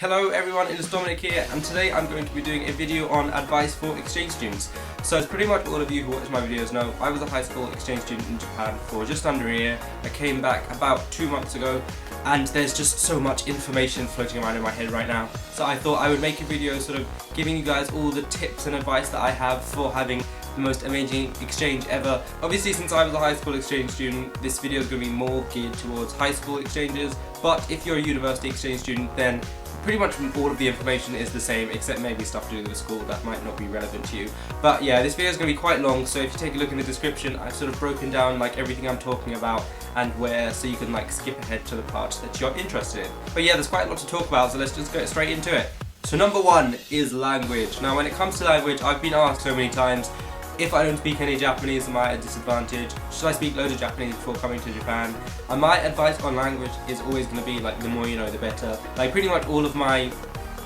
Hello everyone, it is Dominic here, and today I'm going to be doing a video on advice for exchange students. So as pretty much all of you who watch my videos know, I was a high school exchange student in Japan for just under a year. I came back about 2 months ago, and there's just so much information floating around in my head right now. So I thought I would make a video sort of giving you guys all the tips and advice that I have for having the most amazing exchange ever. Obviously, since I was a high school exchange student, this video is going to be more geared towards high school exchanges, but if you're a university exchange student, then pretty much all of the information is the same, except maybe stuff to do with school that might not be relevant to you. But yeah, this video is going to be quite long, so if you take a look in the description, I've sort of broken down like everything I'm talking about and where, so you can like skip ahead to the parts that you're interested in. But yeah, there's quite a lot to talk about, so let's just get straight into it. So number one is language. Now when it comes to language, I've been asked so many times, if I don't speak any Japanese, am I at a disadvantage? Should I speak loads of Japanese before coming to Japan? And my advice on language is always going to be like, the more you know, the better. Like pretty much all of my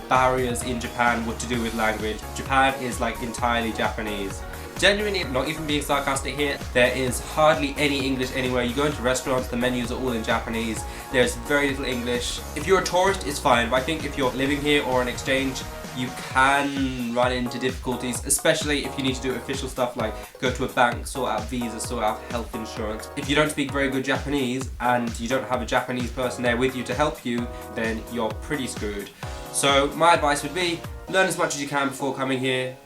barriers in Japan were to do with language. Japan is like entirely Japanese. Genuinely, not even being sarcastic here, there is hardly any English anywhere. You go into restaurants, the menus are all in Japanese. There's very little English. If you're a tourist, it's fine, but I think if you're living here or on exchange, you can run into difficulties, especially if you need to do official stuff like go to a bank, sort out visas, sort out health insurance. If you don't speak very good Japanese and you don't have a Japanese person there with you to help you, then you're pretty screwed. So my advice would be, learn as much as you can before coming here,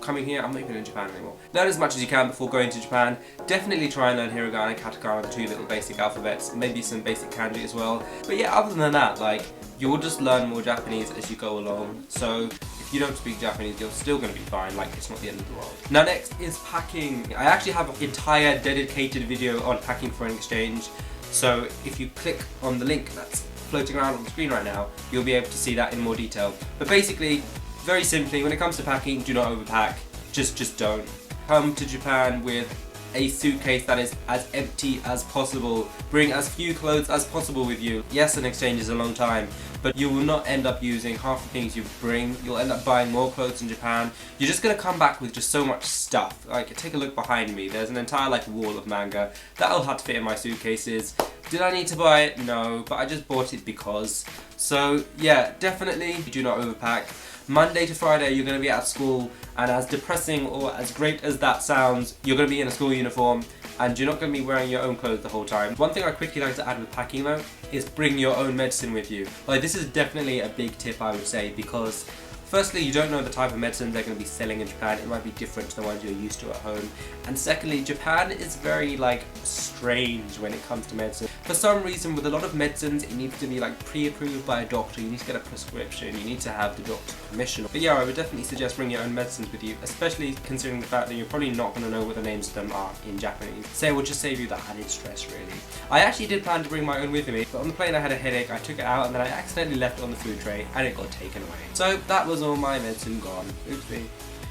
I'm not even in Japan anymore. Learn as much as you can before going to Japan. Definitely try and learn hiragana and katakana, the two little basic alphabets, maybe some basic kanji as well. But yeah, other than that, like, you'll just learn more Japanese as you go along. So if you don't speak Japanese, you're still going to be fine, like it's not the end of the world. Now next is packing. I actually have an entire dedicated video on packing for an exchange. So if you click on the link that's floating around on the screen right now, you'll be able to see that in more detail. But basically, very simply, when it comes to packing, do not overpack. Just don't. Come to Japan with a suitcase that is as empty as possible. Bring as few clothes as possible with you. Yes, an exchange is a long time, but you will not end up using half the things you bring. You'll end up buying more clothes in Japan. You're just gonna come back with just so much stuff. Like, take a look behind me. There's an entire like wall of manga. That'll have to fit in my suitcases. Did I need to buy it? No, but I just bought it because. So yeah, definitely do not overpack. Monday to Friday you're going to be at school, and as depressing or as great as that sounds, you're going to be in a school uniform and you're not going to be wearing your own clothes the whole time. One thing I quickly like to add with packing though is bring your own medicine with you. Like, this is definitely a big tip, I would say, because firstly, you don't know the type of medicine they're going to be selling in Japan. It might be different to the ones you're used to at home. And secondly, Japan is very like strange when it comes to medicine. For some reason, with a lot of medicines, it needs to be like pre-approved by a doctor. You need to get a prescription. You need to have the doctor's permission. But yeah, I would definitely suggest bringing your own medicines with you, especially considering the fact that you're probably not going to know what the names of them are in Japanese. So it will just save you that added stress, really. I actually did plan to bring my own with me, but on the plane I had a headache. I took it out and then I accidentally left it on the food tray and it got taken away. So that was all my medicine gone. Oops me.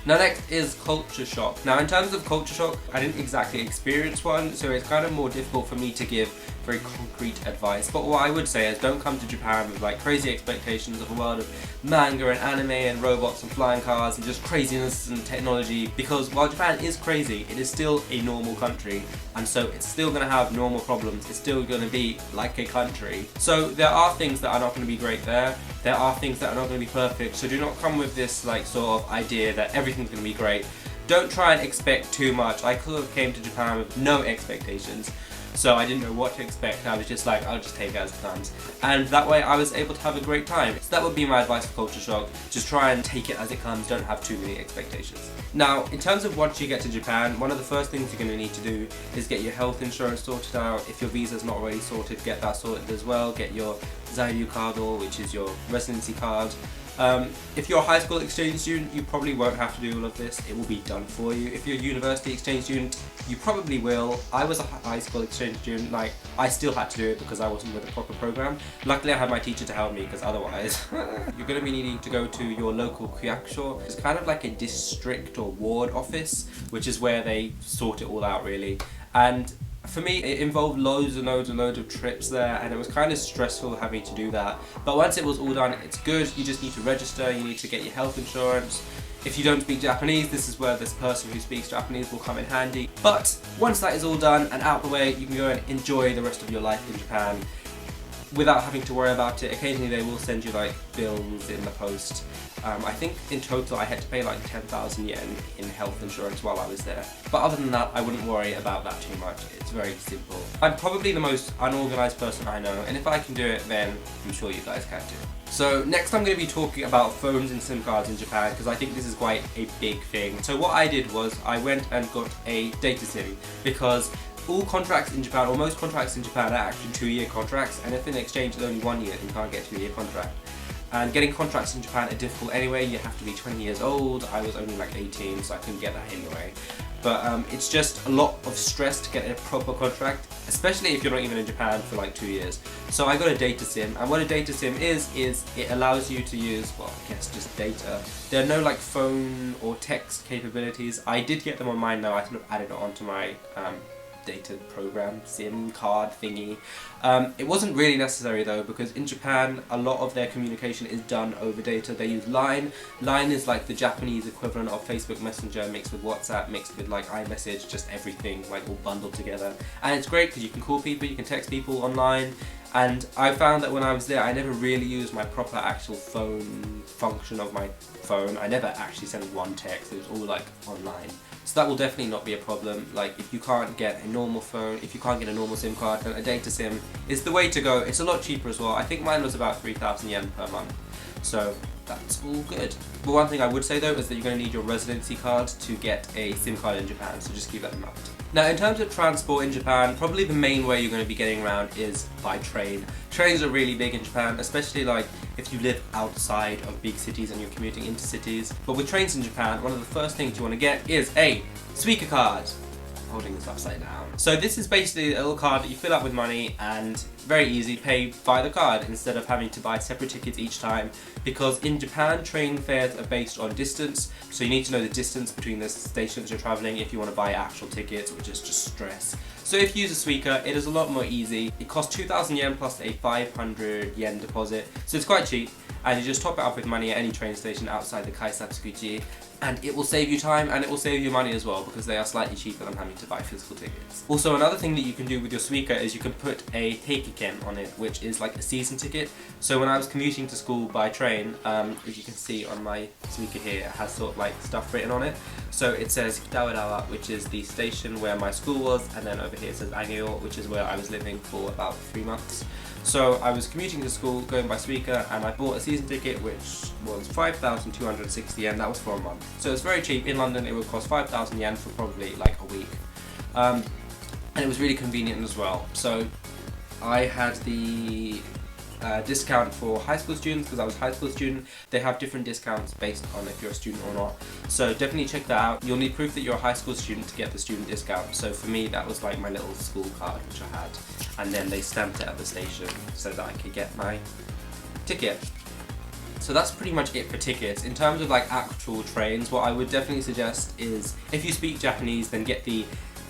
Now next is culture shock. Now in terms of culture shock, I didn't exactly experience one, so it's kind of more difficult for me to give very concrete advice. But what I would say is, don't come to Japan with like crazy expectations of a world of manga and anime and robots and flying cars and just craziness and technology, because while Japan is crazy, it is still a normal country, and so it's still going to have normal problems. It's still going to be like a country. So there are things that are not going to be great there. There are things that are not going to be perfect, so do not come with this like sort of idea that everything's going to be great. Don't try and expect too much. I could have came to Japan with no expectations, so I didn't know what to expect. I was just like, I'll just take it as it comes. And that way I was able to have a great time. So that would be my advice for culture shock. Just try and take it as it comes, don't have too many expectations. Now, in terms of once you get to Japan, one of the first things you're going to need to do is get your health insurance sorted out. If your visa's not already sorted, get that sorted as well. Get your Zairyu card, which is your residency card. If you're a high school exchange student, you probably won't have to do all of this. It will be done for you. If you're a university exchange student, you probably will. I was a high school exchange student, like, I still had to do it because I wasn't with a proper program. Luckily I had my teacher to help me, because otherwise you're going to be needing to go to your local kyakusho. It's kind of like a district or ward office, which is where they sort it all out, really. And for me, it involved loads and loads and loads of trips there, and it was kind of stressful having to do that. But once it was all done, it's good. You just need to register, you need to get your health insurance. If you don't speak Japanese, this is where this person who speaks Japanese will come in handy. But once that is all done and out of the way, you can go and enjoy the rest of your life in Japan. without having to worry about it. Occasionally they will send you like bills in the post. I think in total I had to pay like 10,000 yen in health insurance while I was there. But other than that, I wouldn't worry about that too much. It's very simple. I'm probably the most unorganized person I know, and if I can do it, then I'm sure you guys can too. So next I'm going to be talking about phones and SIM cards in Japan, because I think this is quite a big thing. So what I did was I went and got a data SIM, because all contracts in Japan, or most contracts in Japan, are actually 2-year contracts, and if an exchange is only 1 year, you can't get a 2-year contract. And getting contracts in Japan are difficult anyway. You have to be 20 years old. I was only like 18, so I couldn't get that anyway. But it's just a lot of stress to get a proper contract, especially if you're not even in Japan for like 2 years. So I got a data SIM, and what a data SIM is it allows you to use, well, I guess just data. There are no like phone or text capabilities. I did get them on mine now. I sort of added it onto my data program, SIM card thingy. It wasn't really necessary though, because in Japan a lot of their communication is done over data. They use Line. Line is like the Japanese equivalent of Facebook Messenger mixed with WhatsApp, mixed with like iMessage, just everything like all bundled together. And it's great because you can call people, you can text people online. And I found that when I was there, I never really used my proper actual phone function of my phone. I never actually sent one text, it was all like online. So that will definitely not be a problem. Like if you can't get a normal phone, if you can't get a normal SIM card, then a data SIM is the way to go. It's a lot cheaper as well. I think mine was about 3,000 yen per month. So that's all good. But one thing I would say though is that you're going to need your residency card to get a SIM card in Japan, so just keep that in mind. Now in terms of transport in Japan, probably the main way you're going to be getting around is by train. Trains are really big in Japan, especially like if you live outside of big cities and you're commuting into cities. But with trains in Japan, one of the first things you want to get is a Suica card. I'm holding this upside down. So this is basically a little card that you fill up with money, and very easy, pay by the card instead of having to buy separate tickets each time, because in Japan train fares are based on distance, so you need to know the distance between the stations you're travelling if you want to buy actual tickets, which is just stress. So if you use a Suica, it is a lot more easy. It costs 2,000 yen plus a 500 yen deposit, so it's quite cheap, and you just top it up with money at any train station outside the Kaisatsukuji, and it will save you time and it will save you money as well, because they are slightly cheaper than having to buy physical tickets. Also, another thing that you can do with your Suica is you can put a Heikiken on it, which is like a season ticket. So when I was commuting to school by train, as you can see on my Suica here, it has sort of like stuff written on it. So it says Kitawarawa, which is the station where my school was, and then over here it says Ageo, which is where I was living for about 3 months. So I was commuting to school, going by Suica, and I bought a season ticket which was 5,260 yen, that was for a month. So it's very cheap. In London it would cost 5,000 yen for probably like a week. And it was really convenient as well. So I had the discount for high school students, because I was a high school student. They have different discounts based on if you're a student or not. So definitely check that out. You'll need proof that you're a high school student to get the student discount. So for me that was like my little school card which I had. And then they stamped it at the station so that I could get my ticket. So that's pretty much it for tickets. In terms of like actual trains, what I would definitely suggest is, if you speak Japanese, then get the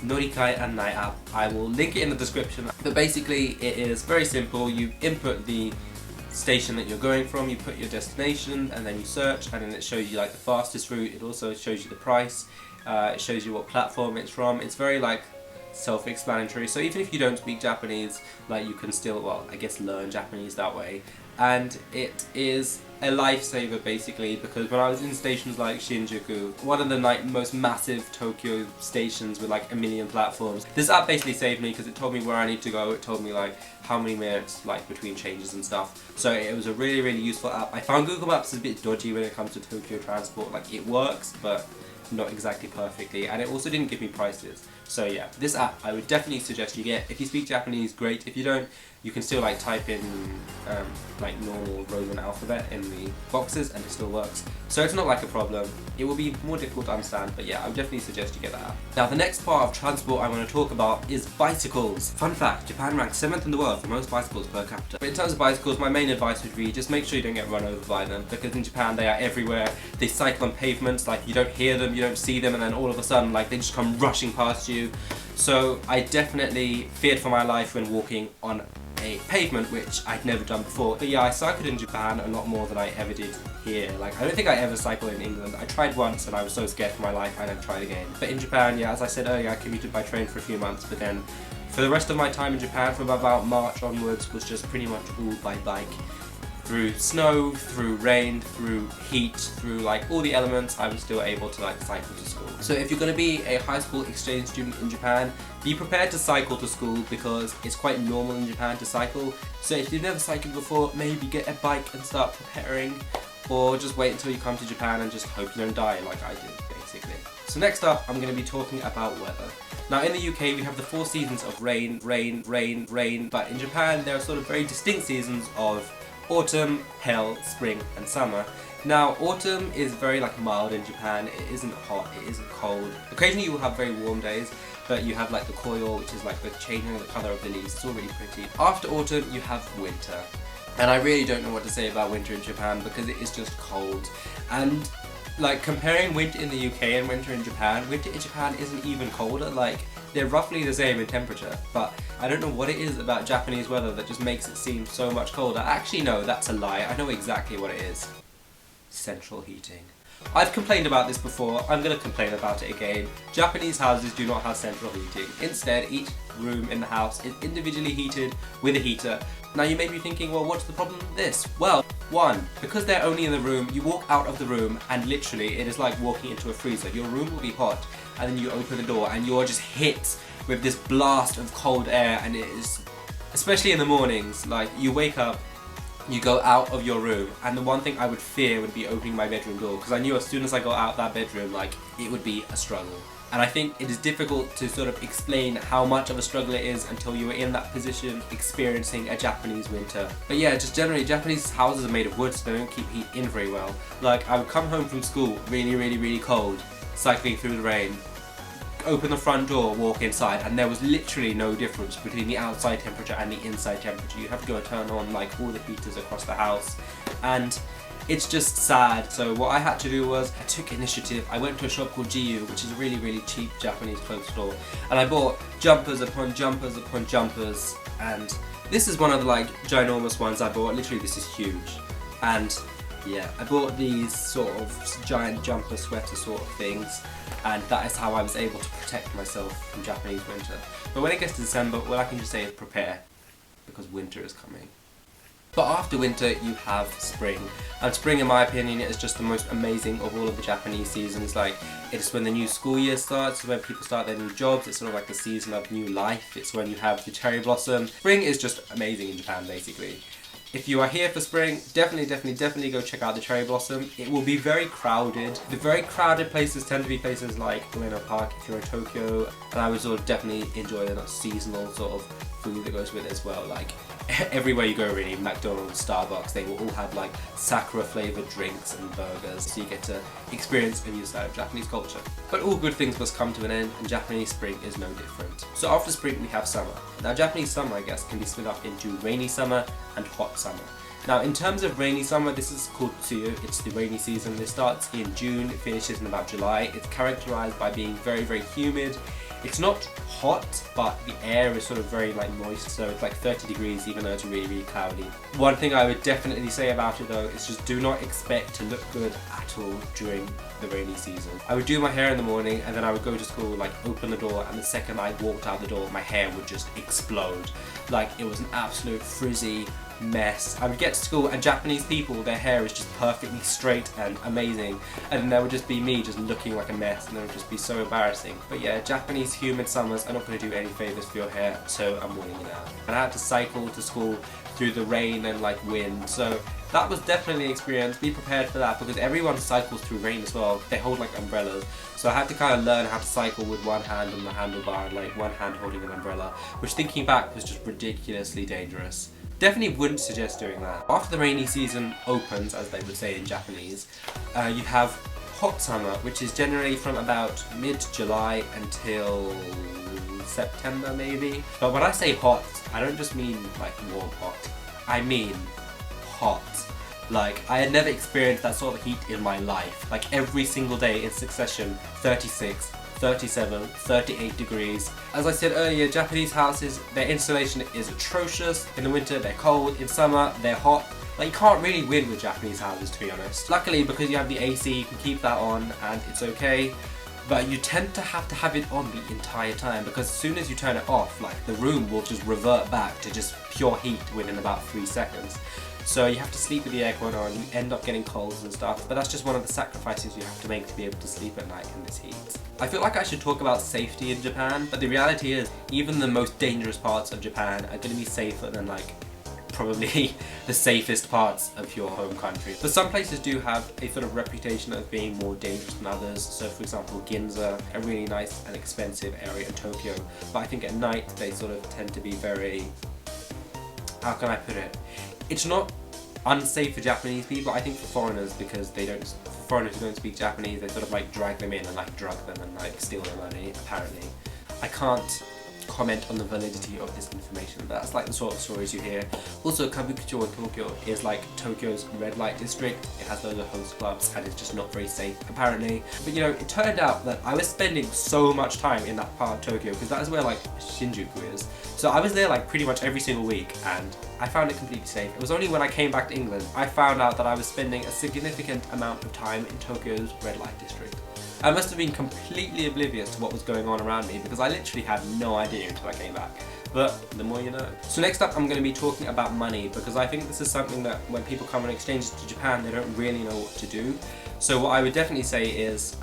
乗換案内app. I will link it in the description. But basically it is very simple. You input the station that you're going from, you put your destination, and then you search, and then it shows you like the fastest route. It also shows you the price. It shows you what platform it's from. It's very like self-explanatory, so even if you don't speak Japanese, like you can still, well, I guess learn Japanese that way. And it is a lifesaver basically, because when I was in stations like Shinjuku, one of the like most massive Tokyo stations with like 1 million platforms, this app basically saved me, because it told me where I need to go, it told me like how many minutes like between changes and stuff. So it was a really useful app. I found Google Maps is a bit dodgy when it comes to Tokyo transport. Like it works, but not exactly perfectly, and it also didn't give me prices. So yeah, this app I would definitely suggest you get. If you speak Japanese, great. If you don't, you can still like type in like normal Roman alphabet in the boxes and it still works. So it's not like a problem. It will be more difficult to understand, but yeah, I would definitely suggest you get that app. Now the next part of transport I want to talk about is bicycles. Fun fact, Japan ranks 7th in the world for most bicycles per capita. But in terms of bicycles, my main advice would be just make sure you don't get run over by them, because in Japan they are everywhere. They cycle on pavements, like you don't hear them, you don't see them, and then all of a sudden like they just come rushing past you. So I definitely feared for my life when walking on a pavement, which I'd never done before. But yeah, I cycled in Japan a lot more than I ever did here. Like I don't think I ever cycled in England. I tried once and I was so scared for my life I never tried again. But in Japan, yeah, as I said earlier, I commuted by train for a few months, but then For the rest of my time in Japan, from about March onwards, was just pretty much all by bike. Through snow, through rain, through heat, through like all the elements, I was still able to like cycle to school. So if you're going to be a high school exchange student in Japan, be prepared to cycle to school because it's quite normal in Japan to cycle. So if you've never cycled before, maybe get a bike and start preparing, or just wait until you come to Japan and just hope you don't die like I did, basically. So next up, I'm going to be talking about weather. Now in the UK we have the 4 seasons of rain, rain, rain, rain, but in Japan there are sort of very distinct seasons of autumn, hail, spring and summer. Now autumn is very like mild in Japan. It isn't hot, it isn't cold. Occasionally you will have very warm days, but you have like the koyo, which is like the changing of the colour of the leaves. It's all really pretty. After autumn you have winter. And I really don't know what to say about winter in Japan because it is just cold. And like comparing winter in the UK and winter in Japan isn't even colder. Like they're roughly the same in temperature, but I don't know what it is about Japanese weather that just makes it seem so much colder. Actually no, that's a lie. I know exactly what it is. Central heating. I've complained about this before, I'm going to complain about it again. Japanese houses do not have central heating. Instead, each room in the house is individually heated with a heater. Now you may be thinking, well, what's the problem with this? Well, one, because they're only in the room, you walk out of the room and literally it is like walking into a freezer. Your room will be hot and then you open the door and you're just hit with this blast of cold air, and it is, especially in the mornings, like you wake up, you go out of your room, and the one thing I would fear would be opening my bedroom door, because I knew as soon as I got out that bedroom, like, it would be a struggle. And I think it is difficult to sort of explain how much of a struggle it is until you are in that position experiencing a Japanese winter. But yeah, just generally Japanese houses are made of wood, so they don't keep heat in very well. Like I would come home from school really cold, cycling through the rain, open the front door, walk inside, and there was literally no difference between the outside temperature and the inside temperature. You have to go and turn on like all the heaters across the house, and it's just sad. So what I had to do was I took initiative. I went to a shop called GU, which is a really cheap Japanese clothes store, and I bought jumpers upon jumpers upon jumpers, and this is one of the like ginormous ones I bought. Literally this is huge. And yeah, I bought these sort of giant jumper sweater sort of things, and that is how I was able to protect myself from Japanese winter. But when it gets to December, all I can just say is prepare, because winter is coming. But after winter you have spring, and spring in my opinion is just the most amazing of all of the Japanese seasons. Like, it's when the new school year starts, it's when people start their new jobs, it's sort of like the season of new life, it's when you have the cherry blossom. Spring is just amazing in Japan basically. If you are here for spring, definitely go check out the cherry blossom. It will be very crowded. The very crowded places tend to be places like Ueno Park if you're in Tokyo, and I would sort of definitely enjoy the seasonal sort of food that goes with it as well. Like everywhere you go really, McDonald's, Starbucks, they will all have like sakura flavoured drinks and burgers, so you get to experience a new side of Japanese culture. But all good things must come to an end, and Japanese spring is no different. So after spring we have summer. Now Japanese summer, I guess, can be split up into rainy summer and hot summer. Now in terms of rainy summer, this is called Tsuyu, it's the rainy season. This starts in June, it finishes in about July. It's characterised by being very humid. It's not hot, but the air is sort of very like moist, so it's like 30 degrees even though it's really cloudy. One thing I would definitely say about it though is just do not expect to look good at all during the rainy season. I would do my hair in the morning and then I would go to school, like open the door, and the second I walked out the door my hair would just explode. Like it was an absolute frizzy mess. I would get to school and Japanese people, their hair is just perfectly straight and amazing, and then there would just be me just looking like a mess, and it would just be so embarrassing. But yeah, Japanese humid summers are not going to do any favours for your hair, so I'm warning you now. And I had to cycle to school through the rain and like wind, so that was definitely an experience. Be prepared for that because everyone cycles through rain as well. They hold like umbrellas, so I had to kind of learn how to cycle with one hand on the handlebar and like one hand holding an umbrella, which thinking back was just ridiculously dangerous. Definitely wouldn't suggest doing that. After the rainy season opens, as they would say in Japanese, you have hot summer, which is generally from about mid-July until September maybe. But when I say hot, I don't just mean like warm hot. I mean hot. Like, I had never experienced that sort of heat in my life. Like every single day in succession, 36, 37, 38 degrees. As I said earlier, Japanese houses, their insulation is atrocious. In the winter they're cold, in summer they're hot. Like, you can't really win with Japanese houses, to be honest. Luckily, because you have the AC, you can keep that on and it's okay. but you tend to have it on the entire time, because as soon as you turn it off, like, the room will just revert back to just pure heat within about 3 seconds. So you have to sleep with the aircon on, you end up getting colds and stuff, but that's just one of the sacrifices you have to make to be able to sleep at night in this heat. I feel like I should talk about safety in Japan, but the reality is, even the most dangerous parts of Japan are going to be safer than, like, probably the safest parts of your home country. But some places do have a sort of reputation of being more dangerous than others. So for example, Ginza, a really nice and expensive area in Tokyo, but I think at night they sort of tend to be very, how can I put it? It's not unsafe for Japanese people, I think for foreigners, because foreigners who don't speak Japanese, they sort of like drag them in and like drug them and like steal their money, apparently. I can't comment on the validity of this information, but that's like the sort of stories you hear. Also, Kabukicho in Tokyo is like Tokyo's red light district. It has loads of host clubs and it's just not very safe, apparently. But you know, it turned out that I was spending so much time in that part of Tokyo, because that is where like Shinjuku is. So I was there like pretty much every single week and I found it completely safe. It was only when I came back to England I found out that I was spending a significant amount of time in Tokyo's red light district. I must have been completely oblivious to what was going on around me, because I literally had no idea until I came back. But the more you know. So next up I'm going to be talking about money, because I think this is something that when people come on exchange to Japan they don't really know what to do. So what I would definitely say is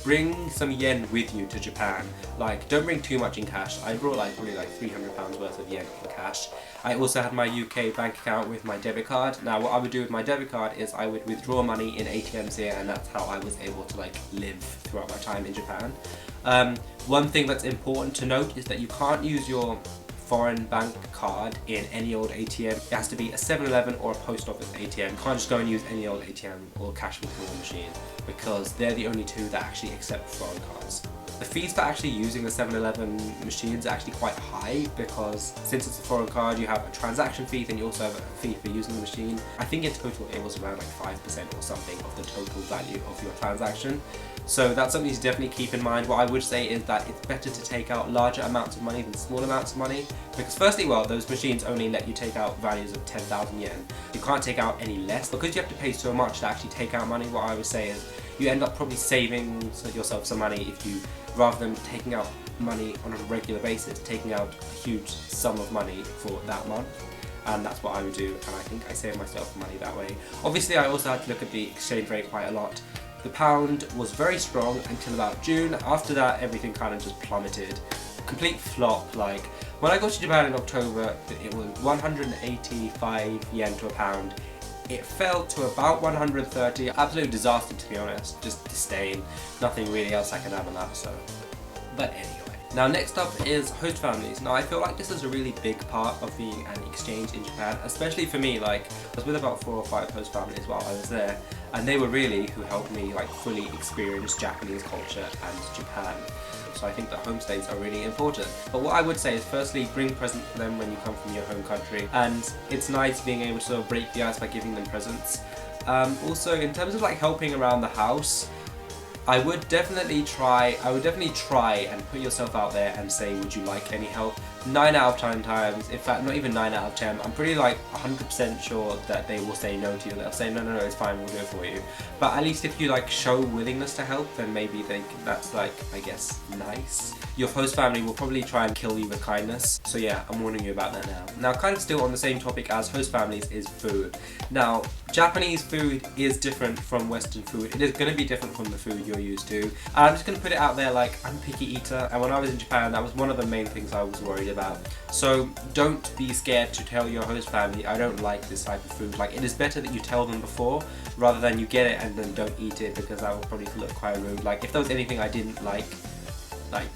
bring some yen with you to Japan. Like, don't bring too much in cash. I brought like probably like £300 worth of yen in cash. I also had my UK bank account with my debit card. Now what I would do with my debit card is I would withdraw money in ATMs here, and that's how I was able to like live throughout my time in Japan. One thing that's important to note is that you can't use your foreign bank card in any old ATM. It has to be a 7-Eleven or a post office ATM. You can't just go and use any old ATM or cash withdrawal machine, because they're the only two that actually accept foreign cards. The fees for actually using the 7-Eleven machines are actually quite high, because since it's a foreign card you have a transaction fee, then you also have a fee for using the machine. I think in total it was around like 5% or something of the total value of your transaction. So that's something to definitely keep in mind. What I would say is that it's better to take out larger amounts of money than small amounts of money, because firstly, well, those machines only let you take out values of 10,000 yen. You can't take out any less, because you have to pay so much to actually take out money. What I would say is you end up probably saving yourself some money if you, rather than taking out money on a regular basis, taking out a huge sum of money for that month. And that's what I would do, and I think I saved myself money that way. Obviously I also had to look at the exchange rate quite a lot. The pound was very strong until about June. After that everything kind of just plummeted. Complete flop. Like, when I got to Japan in October it was 185 yen to a pound. It fell to about 130. Absolute disaster, to be honest. Just disdain. Nothing really else I can add on that, so. But anyway. Now next up is host families. Now I feel like this is a really big part of being an exchange in Japan, especially for me. Like, I was with about 4 or 5 host families while I was there, and they were really who helped me like fully experience Japanese culture and Japan. So I think that homestays are really important. But what I would say is, firstly, bring presents for them when you come from your home country, and it's nice being able to sort of break the ice by giving them presents. Also, in terms of like helping around the house, I would definitely try and put yourself out there and say, would you like any help? 9 out of 10 times, in fact not even 9 out of 10, I'm pretty like 100% sure that they will say no to you. They'll say no, it's fine, we'll do it for you. But at least if you like show willingness to help, then maybe that's like, I guess, nice. Your host family will probably try and kill you with kindness. So yeah, I'm warning you about that now. Now, kind of still on the same topic as host families is food. Now, Japanese food is different from Western food. It is going to be different from the food you're used to. And I'm just going to put it out there, like, I'm a picky eater, and when I was in Japan that was one of the main things I was worried about. So don't be scared to tell your host family, I don't like this type of food. Like, it is better that you tell them before rather than you get it and then don't eat it, because that will probably look quite rude. Like, if there was anything I didn't like,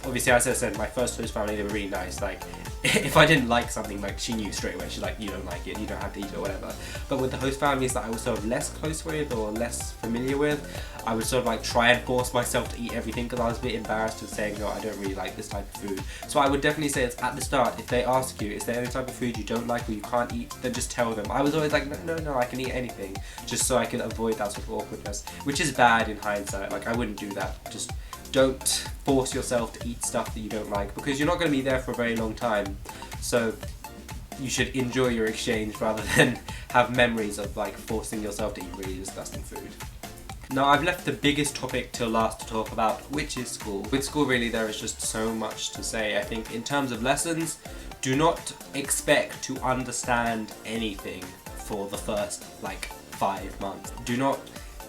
obviously as I said, my first host family, they were really nice. Like, if I didn't like something, like, she knew straight away. She's like, you don't like it, you don't have to eat it or whatever. But with the host families that I was sort of less close with or less familiar with, I would sort of like try and force myself to eat everything, because I was a bit embarrassed of saying, no, I don't really like this type of food. So I would definitely say it's at the start, if they ask you, is there any type of food you don't like or you can't eat, then just tell them. I was always like, no, I can eat anything, just so I can avoid that sort of awkwardness, which is bad in hindsight. Like, I wouldn't do that. Just don't force yourself to eat stuff that you don't like, because you're not going to be there for a very long time. So you should enjoy your exchange rather than have memories of like forcing yourself to eat really disgusting food. Now I've left the biggest topic till last to talk about, which is school. With school really there is just so much to say. I think in terms of lessons, do not expect to understand anything for the first like 5 months. Do not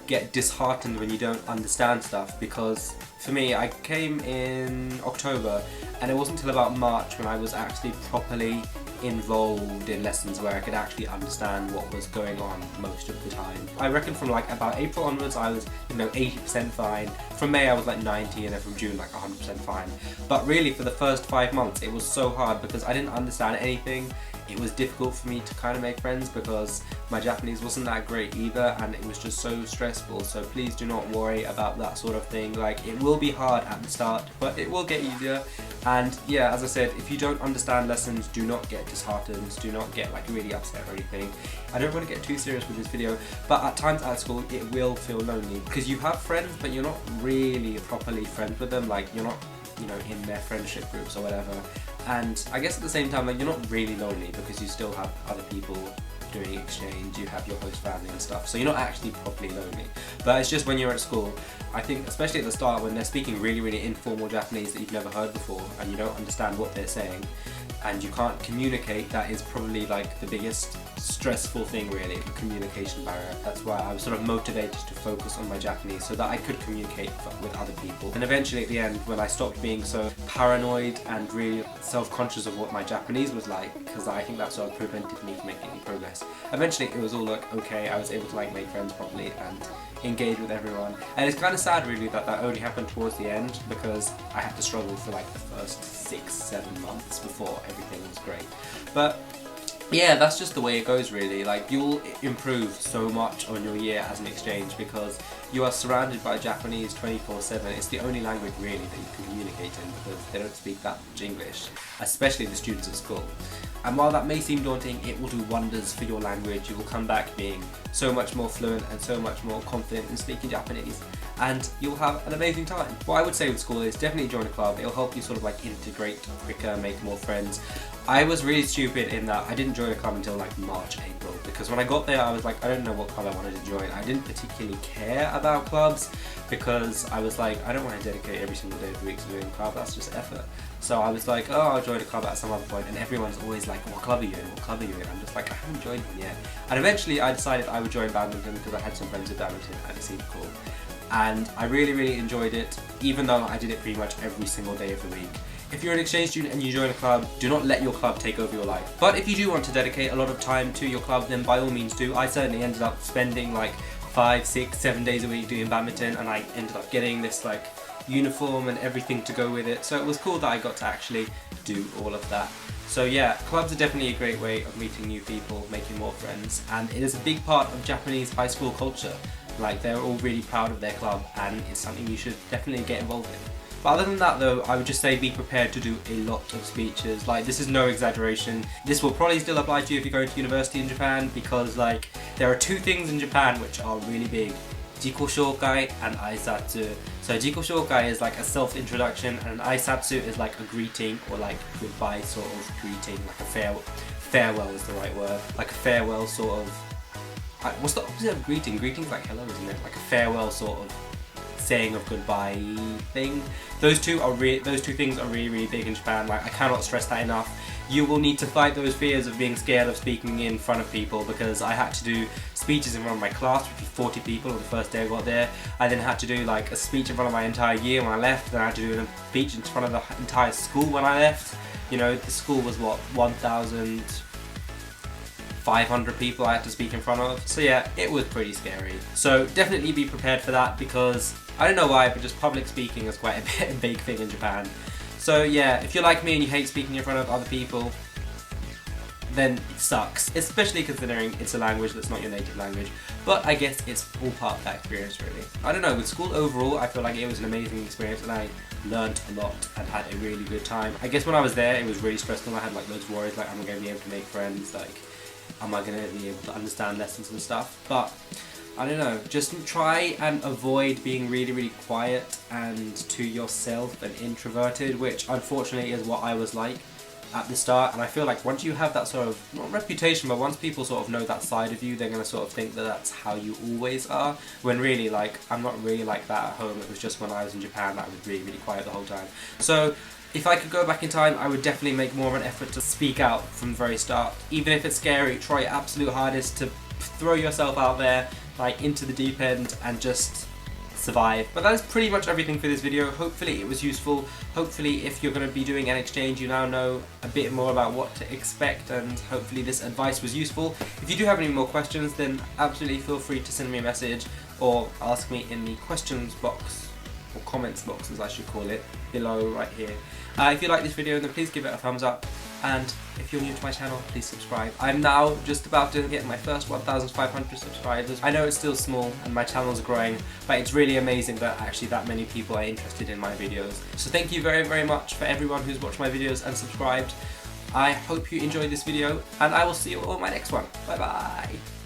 get disheartened when you don't understand stuff, because for me, I came in October and it wasn't until about March when I was actually properly involved in lessons where I could actually understand what was going on most of the time. I reckon from like about April onwards I was 80% fine. From May I was like 90, and then from June like 100% fine. But really for the first 5 months it was so hard because I didn't understand anything. It was difficult for me to kind of make friends because my Japanese wasn't that great either, and it was just so stressful. So please do not worry about that sort of thing. Like, it will be hard at the start, but it will get easier. And yeah, as I said, if you don't understand lessons, do not get disheartened, do not get like really upset or anything. I don't want to get too serious with this video, but at times at school it will feel lonely because you have friends but you're not really properly friends with them. Like, you're not in their friendship groups or whatever. And I guess at the same time, like, you're not really lonely because you still have other people doing exchange, you have your host family and stuff, so you're not actually properly lonely. But it's just when you're at school, I think especially at the start when they're speaking really informal Japanese that you've never heard before and you don't understand what they're saying and you can't communicate, that is probably like the biggest stressful thing really, the communication barrier. That's why I was sort of motivated to focus on my Japanese so that I could communicate with other people. And eventually at the end, when I stopped being so paranoid and really self-conscious of what my Japanese was like, because I think that sort of prevented me from making any progress, eventually it was all like okay, I was able to like make friends properly and engage with everyone. And it's kind of sad really that only happened towards the end, because I had to struggle for like the first 6-7 months before everything was great. But yeah, that's just the way it goes really. Like, you'll improve so much on your year as an exchange because you are surrounded by Japanese 24/7. It's the only language really that you can communicate in because they don't speak that much English, especially the students at school. And while that may seem daunting, it will do wonders for your language. You will come back being so much more fluent and so much more confident in speaking Japanese, and you'll have an amazing time. What I would say with school is definitely join a club. It'll help you sort of like integrate quicker, make more friends. I was really stupid in that I didn't join a club until like March, April, because when I got there I was like, I don't know what club I wanted to join. I didn't particularly care about clubs because I was like, I don't want to dedicate every single day of the week to doing a club, that's just effort. So I was like, oh, I'll join a club at some other point, and everyone's always like, what club are you in? What club are you in? I'm just like, I haven't joined one yet. And eventually I decided I would join badminton because I had some friends with badminton and it seemed cool. And I really enjoyed it, even though I did it pretty much every single day of the week. If you're an exchange student and you join a club, do not let your club take over your life. But if you do want to dedicate a lot of time to your club, then by all means do. I certainly ended up spending like 5, 6, 7 days a week doing badminton, and I ended up getting this like uniform and everything to go with it. So it was cool that I got to actually do all of that. So yeah, clubs are definitely a great way of meeting new people, making more friends, and it is a big part of Japanese high school culture. Like, they're all really proud of their club and it's something you should definitely get involved in. But other than that though, I would just say be prepared to do a lot of speeches. Like, this is no exaggeration. This will probably still apply to you if you're going to university in Japan, because like, there are 2 things in Japan which are really big: jiko shoukai and aisatsu. So jiko shoukai is like a self-introduction, and aisatsu is like a greeting or like goodbye sort of greeting, like a farewell is the right word. Like a farewell sort of, what's the opposite of greeting? Greeting's like hello, isn't it? Like a farewell sort of saying of goodbye thing. Those two things are really big in Japan. Like, I cannot stress that enough. You will need to fight those fears of being scared of speaking in front of people, because I had to do speeches in front of my class, which was 40 people on the first day I got there. I then had to do like a speech in front of my entire year when I left, then I had to do a speech in front of the entire school when I left. You know, the school was what, 1,500 people I had to speak in front of. So yeah, it was pretty scary. So definitely be prepared for that, because I don't know why, but just public speaking is quite a big thing in Japan. So yeah, if you're like me and you hate speaking in front of other people, then it sucks. Especially considering it's a language that's not your native language. But I guess it's all part of that experience really. I don't know, with school overall, I feel like it was an amazing experience and I learned a lot and had a really good time. I guess when I was there, it was really stressful. I had like loads of worries, like, am I going to be able to make friends? Like, am I going to be able to understand lessons and stuff? But I don't know, just try and avoid being really quiet and to yourself and introverted, which unfortunately is what I was like. at the start, and I feel like once you have that sort of, not reputation, but once people sort of know that side of you, they're going to sort of think that that's how you always are, when really, like, I'm not really like that at home. It was just when I was in Japan that I was really, really quiet the whole time. So if I could go back in time, I would definitely make more of an effort to speak out from the very start. Even if it's scary, try your absolute hardest to throw yourself out there, like, into the deep end and just survive. But that is pretty much everything for this video. Hopefully it was useful. Hopefully if you're going to be doing an exchange, you now know a bit more about what to expect, and hopefully this advice was useful. If you do have any more questions, then absolutely feel free to send me a message or ask me in the questions box, or comments box as I should call it, below right here. If you like this video, then please give it a thumbs up, and if you're new to my channel, please subscribe. I'm now just about to get my first 1,500 subscribers. I know it's still small and my channel's growing, but it's really amazing that actually that many people are interested in my videos. So thank you very, very much for everyone who's watched my videos and subscribed. I hope you enjoyed this video, and I will see you all in my next one. Bye bye!